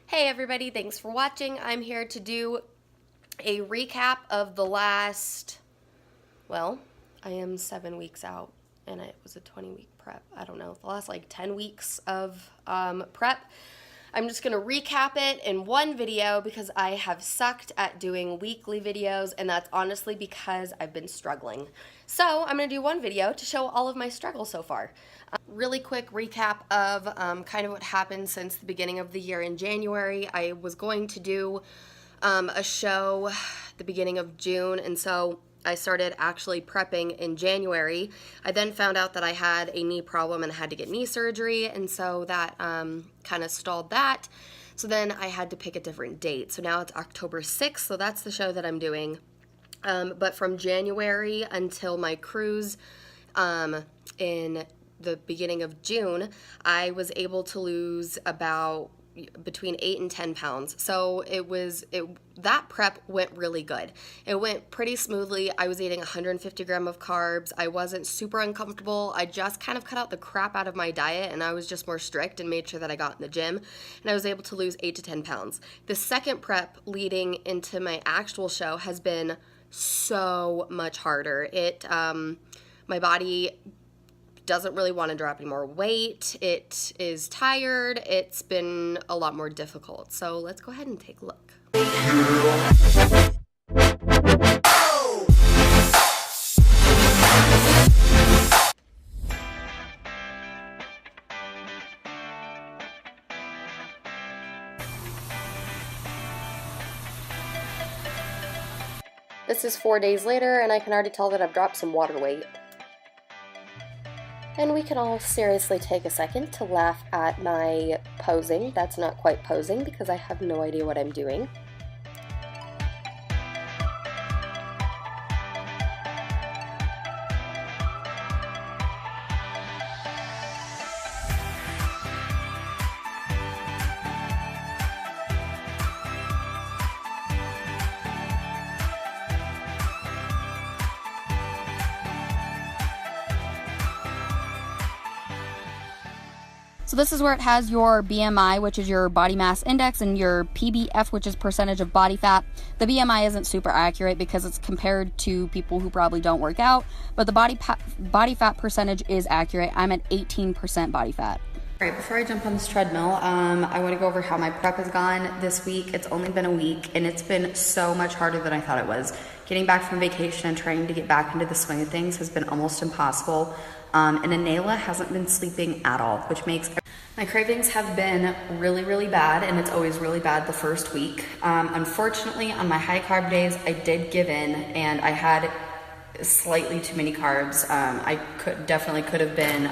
Hey everybody, thanks for watching. I'm here to do a recap of the last, well, I am 7 weeks out and it was a 20-week prep. I don't know, the last like 10 weeks of prep. I'm just gonna recap it in one video because I have sucked at doing weekly videos, and that's honestly because I've been struggling. So I'm gonna do one video to show all of my struggles so far. Really quick recap of kind of what happened since the beginning of the year in January. I was going to do a show the beginning of June, and so I started actually prepping in January. I then found out that I had a knee problem and had to get knee surgery, and so that kind of stalled that. So then I had to pick a different date. So now it's October 6th, so that's the show that I'm doing. But from January until my cruise in the beginning of June, I was able to lose about between 8 and 10 pounds. So that prep went really good. It went pretty smoothly. I was eating 150 grams of carbs. I wasn't super uncomfortable. I just kind of cut out the crap out of my diet, and I was just more strict and made sure that I got in the gym, and I was able to lose 8 to 10 pounds. The second prep leading into my actual show has been so much harder. My body doesn't really want to drop any more weight. It is tired. It's been a lot more difficult. So let's go ahead and take a look. This is 4 days later, and I can already tell that I've dropped some water weight. And we can all seriously take a second to laugh at my posing. That's not quite posing because I have no idea what I'm doing. So this is where it has your BMI, which is your body mass index, and your PBF, which is percentage of body fat. The BMI isn't super accurate because it's compared to people who probably don't work out, but the body fat percentage is accurate. I'm at 18% body fat. All right, before I jump on this treadmill, I want to go over how my prep has gone this week. It's only been a week, and it's been so much harder than I thought it was. Getting back from vacation and trying to get back into the swing of things has been almost impossible. And Anela hasn't been sleeping at all, which makes my cravings have been really, really bad, and it's always really bad the first week. Unfortunately, on my high carb days, I did give in, and I had slightly too many carbs. I definitely could have been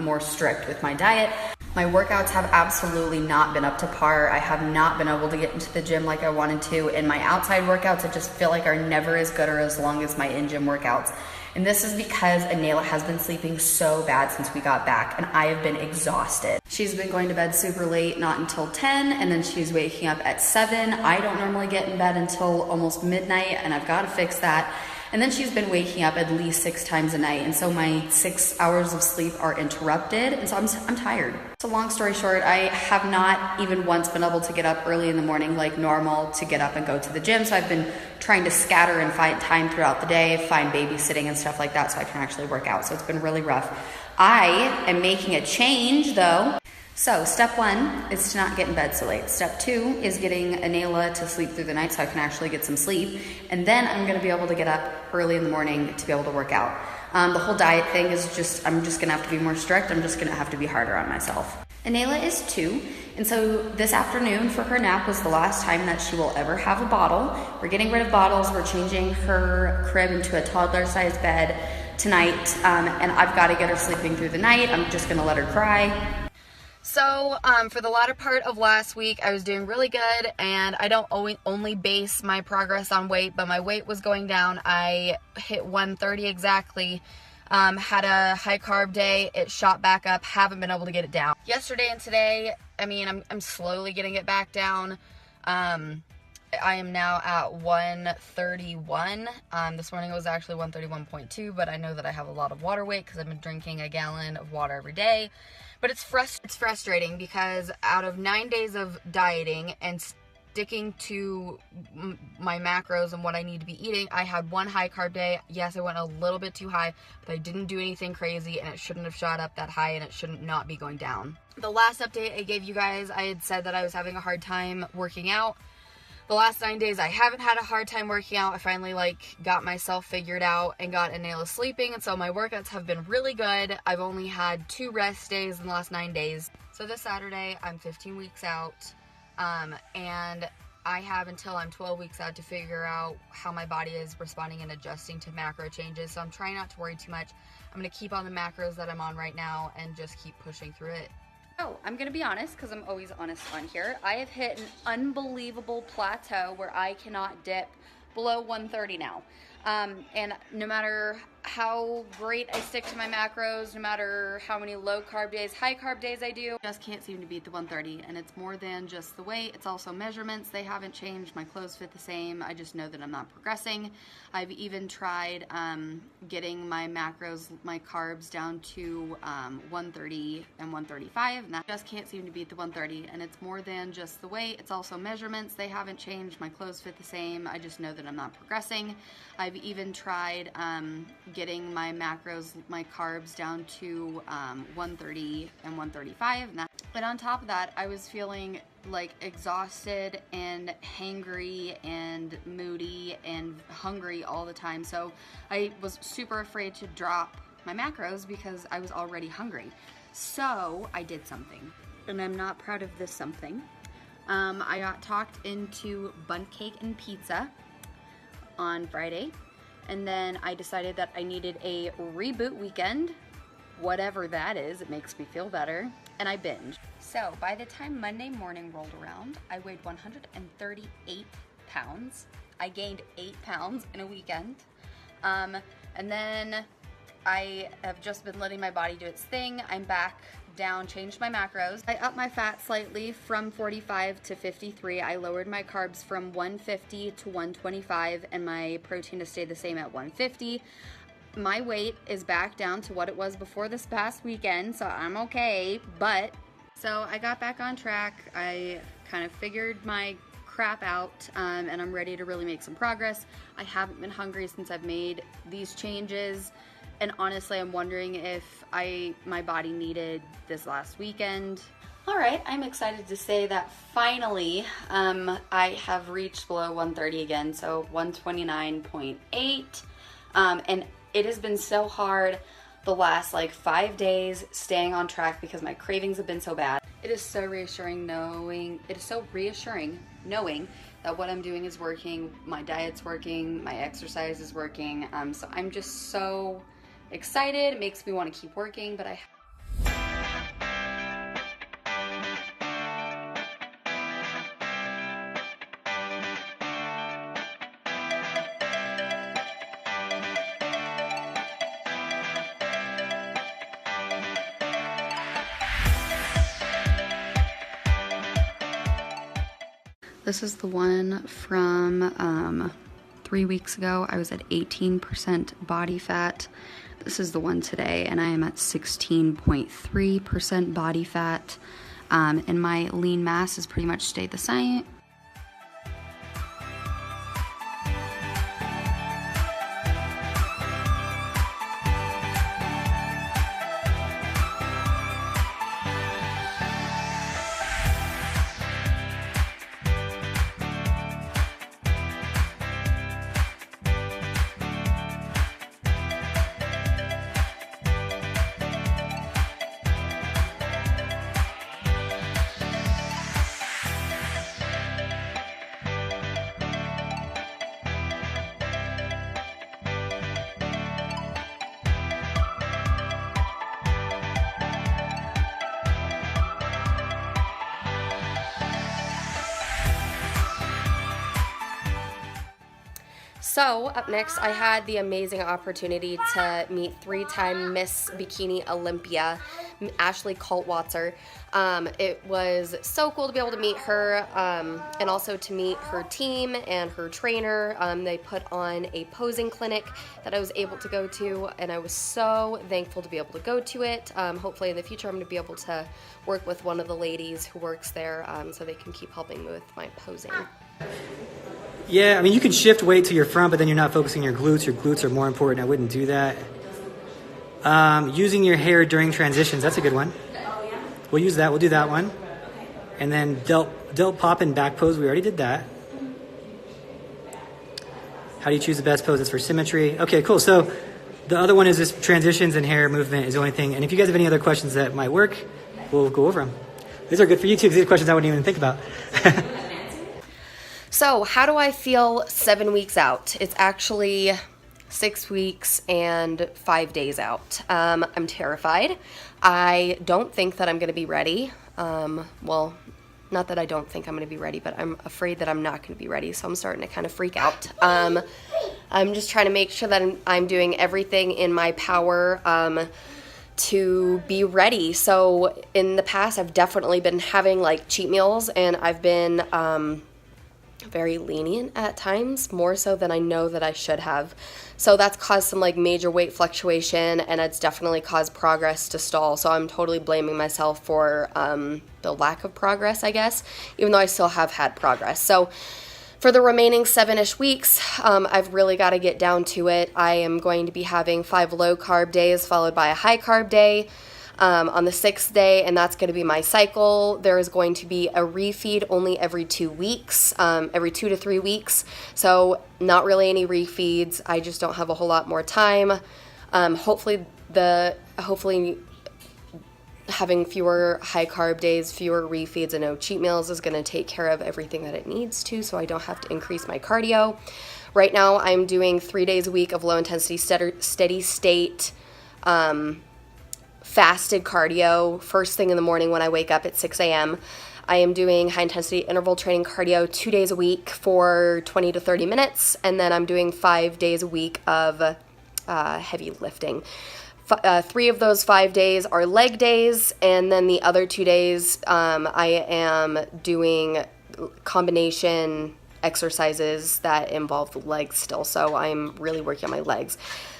more strict with my diet. My workouts have absolutely not been up to par. I have not been able to get into the gym like I wanted to, and my outside workouts I just feel like are never as good or as long as my in-gym workouts. And this is because Anela has been sleeping so bad since we got back, and I have been exhausted. She's been going to bed super late, not until 10, and then she's waking up at 7. I don't normally get in bed until almost midnight, and I've got to fix that. And then she's been waking up at least 6 times a night, and so my 6 hours of sleep are interrupted, and so I'm tired. So long story short, I have not even once been able to get up early in the morning like normal to get up and go to the gym, so I've been trying to scatter and find time throughout the day, find babysitting and stuff like that so I can actually work out, so it's been really rough. I am making a change though. So step 1 is to not get in bed so late. Step 2 is getting Anela to sleep through the night so I can actually get some sleep. And then I'm gonna be able to get up early in the morning to be able to work out. The whole diet thing is I'm just gonna have to be more strict. I'm just gonna have to be harder on myself. Anela is 2, and so this afternoon for her nap was the last time that she will ever have a bottle. We're getting rid of bottles. We're changing her crib into a toddler-sized bed tonight, and I've gotta get her sleeping through the night. I'm just gonna let her cry. So for the latter part of last week, I was doing really good, and I don't only base my progress on weight, but my weight was going down. I hit 130 exactly, had a high carb day, it shot back up, haven't been able to get it down. Yesterday and today, I mean, I'm slowly getting it back down. I am now at 131. This morning it was actually 131.2, but I know that I have a lot of water weight because I've been drinking a gallon of water every day. But it's frustrating because out of 9 days of dieting and sticking to my macros and what I need to be eating, I had one high carb day. Yes, I went a little bit too high, but I didn't do anything crazy, and it shouldn't have shot up that high, and it shouldn't not be going down. The last update I gave you guys, I had said that I was having a hard time working out. The last 9 days, I haven't had a hard time working out. I finally got myself figured out and got a nail of sleeping, and so my workouts have been really good. I've only had 2 rest days in the last 9 days. So this Saturday, I'm 15 weeks out, and I have until I'm 12 weeks out to figure out how my body is responding and adjusting to macro changes. So I'm trying not to worry too much. I'm gonna keep on the macros that I'm on right now and just keep pushing through it. Oh, I'm gonna be honest, because I'm always honest on here. I have hit an unbelievable plateau where I cannot dip below 130 now. And no matter how great I stick to my macros, no matter how many low carb days, high carb days I do, I just can't seem to beat the 130. And it's more than just the weight, it's also measurements. They haven't changed, my clothes fit the same. I just know that I'm not progressing. I've even tried getting my macros, my carbs down to 130 and 135, and that just can't seem to beat the 130. And it's more than just the weight, it's also measurements. They haven't changed, my clothes fit the same. I just know that I'm not progressing. I've even tried getting my macros, my carbs down to 130 and 135, but on top of that, I was feeling exhausted and hangry and moody and hungry all the time. So I was super afraid to drop my macros because I was already hungry. So I did something, and I'm not proud of this something. I got talked into bundt cake and pizza on Friday, and then I decided that I needed a reboot weekend, whatever that is. It makes me feel better, and I binged. So by the time Monday morning rolled around, I weighed 138 pounds. I gained 8 pounds in a weekend, and then I have just been letting my body do its thing. I'm back down, changed my macros. I upped my fat slightly from 45 to 53. I lowered my carbs from 150 to 125, and my protein has stayed the same at 150. My weight is back down to what it was before this past weekend, so I'm okay. But so I got back on track. I kind of figured my crap out, and I'm ready to really make some progress. I haven't been hungry since I've made these changes. And honestly, I'm wondering if my body needed this last weekend. All right, I'm excited to say that finally I have reached below 130 again, so 129.8. And it has been so hard the last 5 days staying on track because my cravings have been so bad. It is so reassuring knowing that what I'm doing is working, my diet's working, my exercise is working. So I'm just so excited. It makes me want to keep working, but this is the one from 3 weeks ago. I was at 18% body fat. This is the one today, and I am at 16.3% body fat, and my lean mass has pretty much stayed the same. So up next, I had the amazing opportunity to meet 3-time Miss Bikini Olympia, Ashley Kaltwatzer. It was so cool to be able to meet her, and also to meet her team and her trainer. They put on a posing clinic that I was able to go to, and I was so thankful to be able to go to it. Hopefully in the future I'm going to be able to work with one of the ladies who works there, so they can keep helping me with my posing. Yeah, I mean, you can shift weight to your front, but then you're not focusing your glutes. Your glutes are more important. I wouldn't do that. Using your hair during transitions, that's a good one. We'll use that. We'll do that one. And then delt pop and back pose, we already did that. How do you choose the best pose? It's for symmetry. Okay, cool. So the other one is this transitions and hair movement is the only thing. And if you guys have any other questions that might work, we'll go over them. These are good for you too, because these are questions I wouldn't even think about. So how do I feel 7 weeks out? It's actually 6 weeks and 5 days out. I'm terrified. I don't think that I'm going to be ready. Well, not that I don't think I'm going to be ready, but I'm afraid that I'm not going to be ready. So I'm starting to kind of freak out. I'm just trying to make sure that I'm doing everything in my power to be ready. So in the past, I've definitely been having like cheat meals, and I've been very lenient at times, more so than I know that I should have. So that's caused some like major weight fluctuation, and it's definitely caused progress to stall. So I'm totally blaming myself for the lack of progress, I guess, even though I still have had progress. So for the remaining 7-ish weeks, I've really got to get down to it. I am going to be having 5 low carb days followed by a high carb day on the 6th day, and that's going to be my cycle. There is going to be a refeed only every 2 weeks, every 2 to 3 weeks. So not really any refeeds. I just don't have a whole lot more time. Hopefully having fewer high carb days, fewer refeeds, and no cheat meals is going to take care of everything that it needs to, so I don't have to increase my cardio. Right now I'm doing 3 days a week of low intensity steady state fasted cardio first thing in the morning when I wake up at 6 a.m. I am doing high intensity interval training cardio 2 days a week for 20 to 30 minutes, and then I'm doing 5 days a week of heavy lifting. 3 of those 5 days are leg days, and then the other 2 days I am doing combination exercises that involve the legs still, so I'm really working on my legs.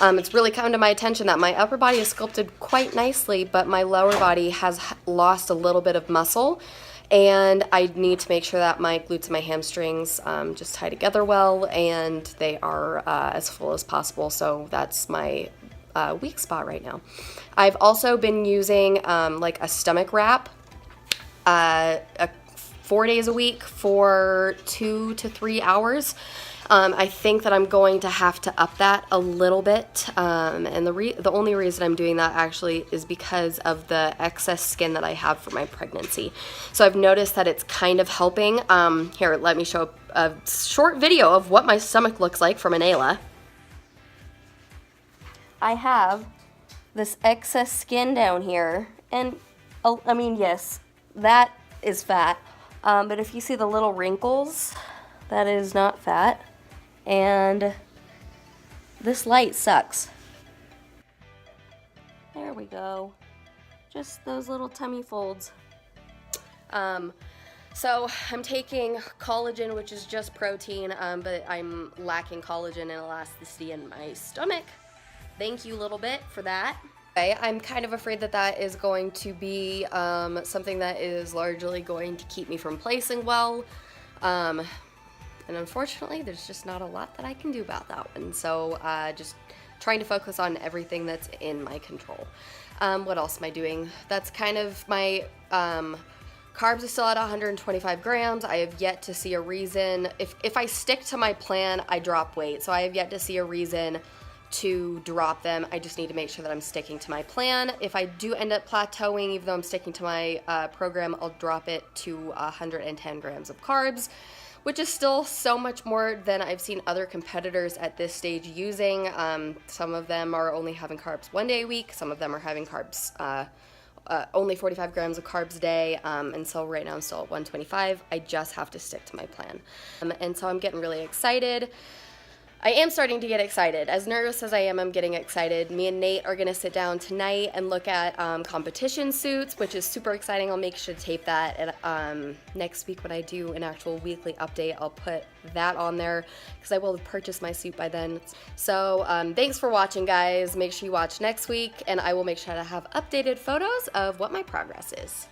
It's really come to my attention that my upper body is sculpted quite nicely, but my lower body has lost a little bit of muscle, and I need to make sure that my glutes and my hamstrings just tie together well, and they are as full as possible, so that's my weak spot right now. I've also been using like a stomach wrap 4 days a week for 2 to 3 hours. I think that I'm going to have to up that a little bit, and the only reason I'm doing that actually is because of the excess skin that I have from my pregnancy. So I've noticed that it's kind of helping. Here, let me show a short video of what my stomach looks like from Anela. I have this excess skin down here, and I mean, yes, that is fat, but if you see the little wrinkles, that is not fat. And this light sucks. There we go. Just those little tummy folds. So I'm taking collagen, which is just protein, but I'm lacking collagen and elasticity in my stomach. Thank you a little bit for that. I'm kind of afraid that that is going to be something that is largely going to keep me from placing well. And unfortunately, there's just not a lot that I can do about that one. So just trying to focus on everything that's in my control. What else am I doing? That's kind of my carbs are still at 125 grams. I have yet to see a reason. If I stick to my plan, I drop weight. So I have yet to see a reason to drop them. I just need to make sure that I'm sticking to my plan. If I do end up plateauing, even though I'm sticking to my program, I'll drop it to 110 grams of carbs, which is still so much more than I've seen other competitors at this stage using. Some of them are only having carbs 1 day a week. Some of them are having carbs, only 45 grams of carbs a day. And so right now I'm still at 125. I just have to stick to my plan. And so I'm getting really excited. I am starting to get excited. As nervous as I am, I'm getting excited. Me and Nate are going to sit down tonight and look at competition suits, which is super exciting. I'll make sure to tape that. And next week when I do an actual weekly update, I'll put that on there because I will have purchased my suit by then. So thanks for watching, guys. Make sure you watch next week, and I will make sure to have updated photos of what my progress is.